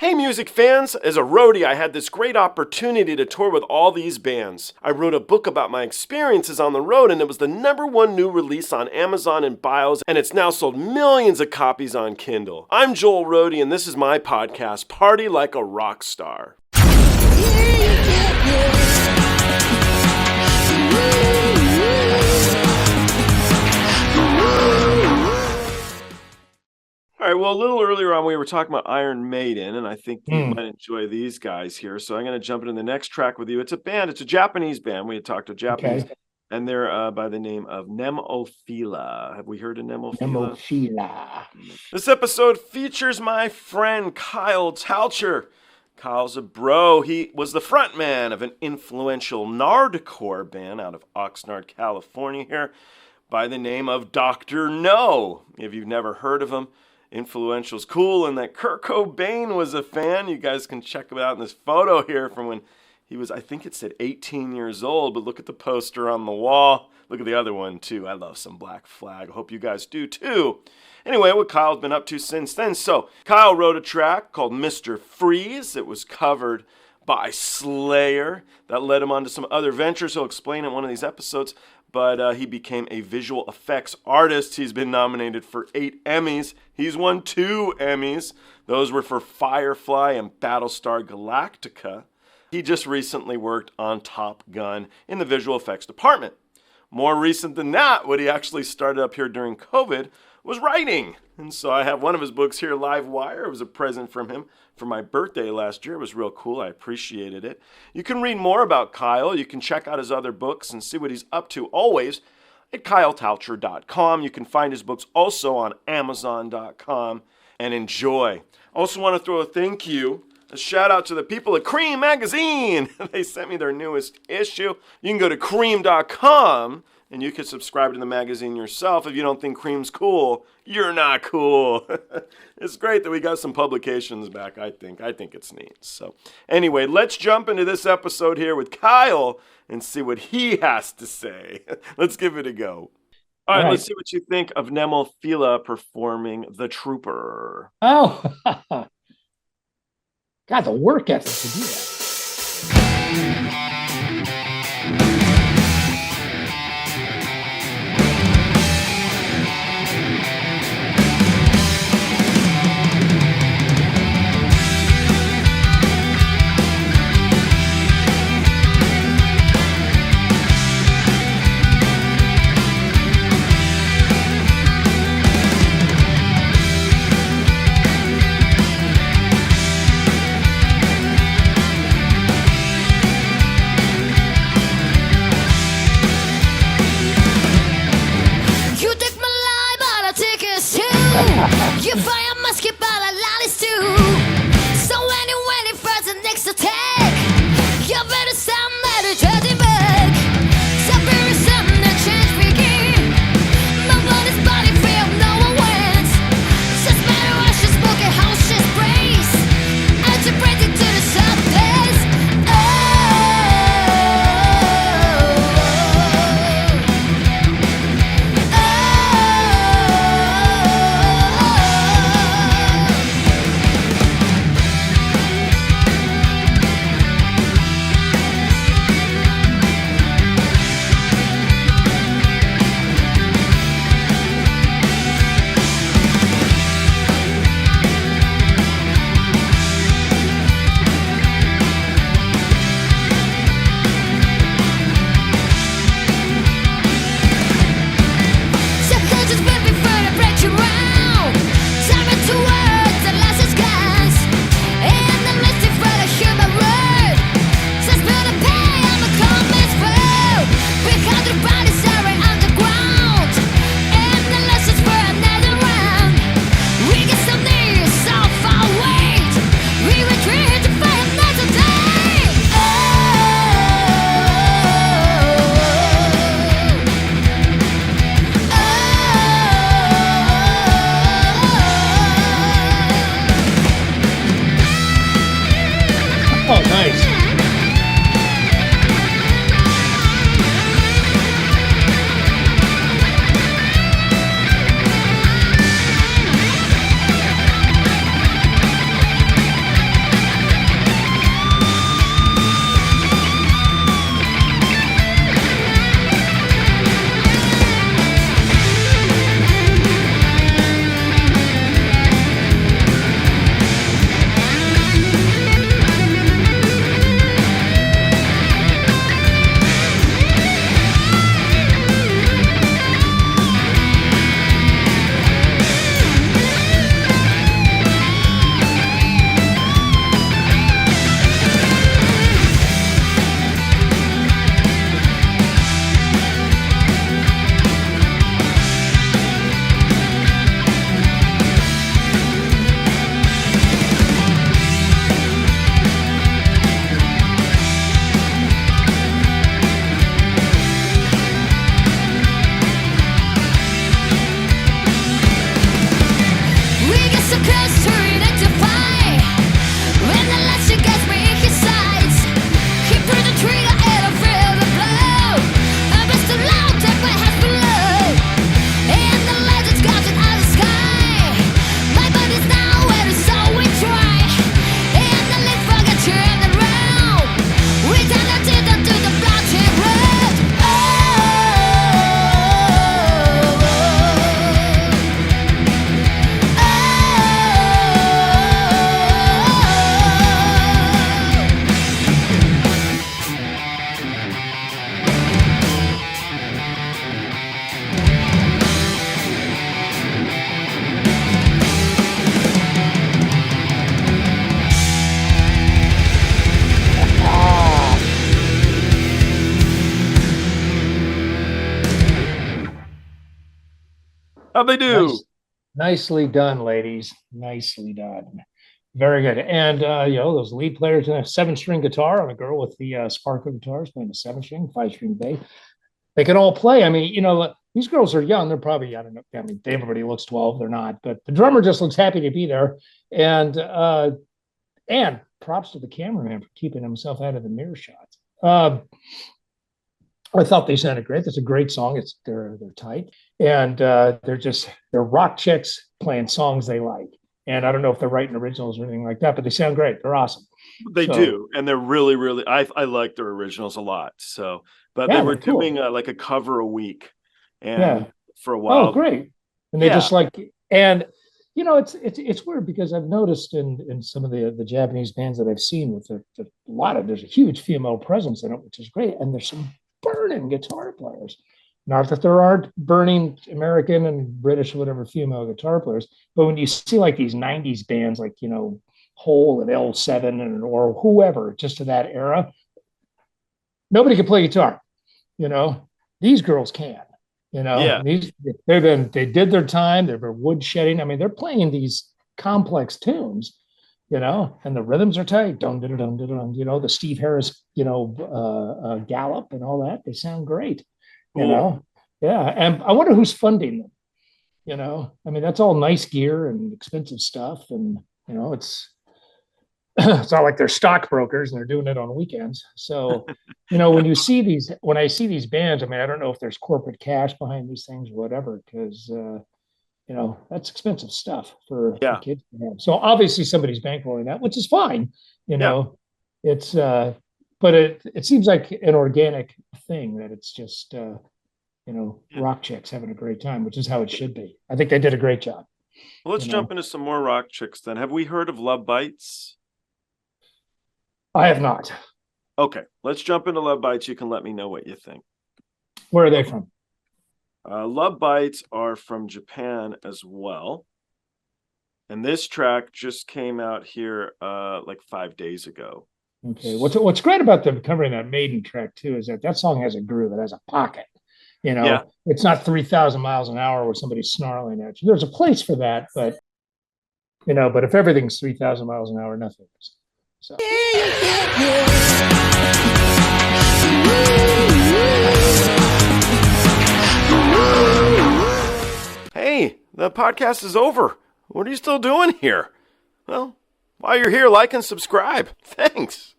Hey music fans, as a roadie I had this great opportunity to tour with all these bands. I wrote a book about my experiences on the road and it was the #1 new release on Amazon and Bios and it's now sold millions of copies on Kindle. I'm Joel Roadie and this is my podcast, Party Like a Rock Star. All right, well, a little earlier on, we were talking about Iron Maiden, and I think you might enjoy these guys here. So I'm going to jump into the next track with you. It's a band. It's a Japanese band. We had talked to Japanese, and they're by the name of NEMOPHILA. Have we heard of NEMOPHILA? NEMOPHILA. This episode features my friend Kyle Talcher. Kyle's a bro. He was the frontman of an influential nardcore band out of Oxnard, California here by the name of Dr. No. If you've never heard of him, influential's cool, and that Kurt Cobain was a fan. You guys can check it out in this photo here from when he was, I think it said 18 years old, but look at the poster on the wall. Look at the other one too. I love some Black Flag. I hope you guys do too. Anyway, what Kyle's been up to since then. So Kyle wrote a track called Mr. Freeze. It was covered by Slayer. That led him on to some other ventures. He'll explain in one of these episodes. But he became a visual effects artist. He's been nominated for 8 Emmys. He's won 2 Emmys. Those were for Firefly and Battlestar Galactica. He just recently worked on Top Gun in the visual effects department. More recent than that, what he actually started up here during COVID was writing. And so I have one of his books here, Live Wire. It was a present from him for my birthday last year. It was real cool. I appreciated it. You can read more about Kyle. You can check out his other books and see what he's up to always at kyletalcher.com. You can find his books also on amazon.com and enjoy. Also want to throw a thank you, a shout out to the people at Cream Magazine. They sent me their newest issue. You can go to cream.com and you can subscribe to the magazine yourself. If you don't think Cream's cool, you're not cool. It's great that we got some publications back, I think. I think it's neat. So anyway, let's jump into this episode here with Kyle and see what he has to say. Let's give it a go. All right, let's see what you think of NEMOPHILA performing The Trooper. Oh, got the work ethic to do that. You fire musket by the lollies too. So when you're waiting for the next attack, you better stand there to judge him back. So very sudden the change begin. Nobody's body feel no one wins. Just matter what she's spoken, how she's braced. And she brings it to the surface. Oh, nice. How'd they do? Nicely done, ladies. Nicely done. Very good. And those lead players in a 7-string guitar on a girl with the sparkle guitars playing a 7-string, 5-string bass. They can all play. I mean, these girls are young. They're probably, I don't know. I mean, everybody looks 12. They're not, but the drummer just looks happy to be there. And props to the cameraman for keeping himself out of the mirror shots. I thought they sounded great. That's a great song. They're tight, and they're rock chicks playing songs they like. And I don't know if they're writing originals or anything like that, but they sound great. They're awesome. They do, and they're really, really. I like their originals a lot. So, but they were doing like a cover a week, and for a while. Oh, great! And they just like, and it's weird because I've noticed in some of the Japanese bands that I've seen with there's a huge female presence in it, which is great, and there's some burning guitar players. Not that there aren't burning American and British or whatever female guitar players, but when you see like these 90s bands like, Hole and L7 or whoever, just to that era, nobody can play guitar. These girls can. They did their time. They were woodshedding. I mean, they're playing these complex tunes, and the rhythms are tight. Dun, dun, dun, dun, dun, the Steve Harris, gallop and all that. They sound great. Yeah. And I wonder who's funding them. I mean, that's all nice gear and expensive stuff. And, it's not like they're stockbrokers and they're doing it on weekends. So, when I see these bands, I mean, I don't know if there's corporate cash behind these things or whatever, because, that's expensive stuff for kids to have. So obviously somebody's bankrolling that, which is fine. It's, but it seems like an organic thing that it's just, rock chicks having a great time, which is how it should be. I think they did a great job. Well, let's jump into some more rock chicks then. Have we heard of Love Bites? I have not. Okay, let's jump into Love Bites. You can let me know what you think. Where are they from? Love Bites are from Japan as well. And this track just came out here like 5 days ago. Okay. What's great about them covering that Maiden track too is that song has a groove. It has a pocket. It's not 3,000 miles an hour where somebody's snarling at you. There's a place for that, but if everything's 3,000 miles an hour, nothing is. So. Hey, the podcast is over. What are you still doing here? Well, while you're here, like and subscribe. Thanks.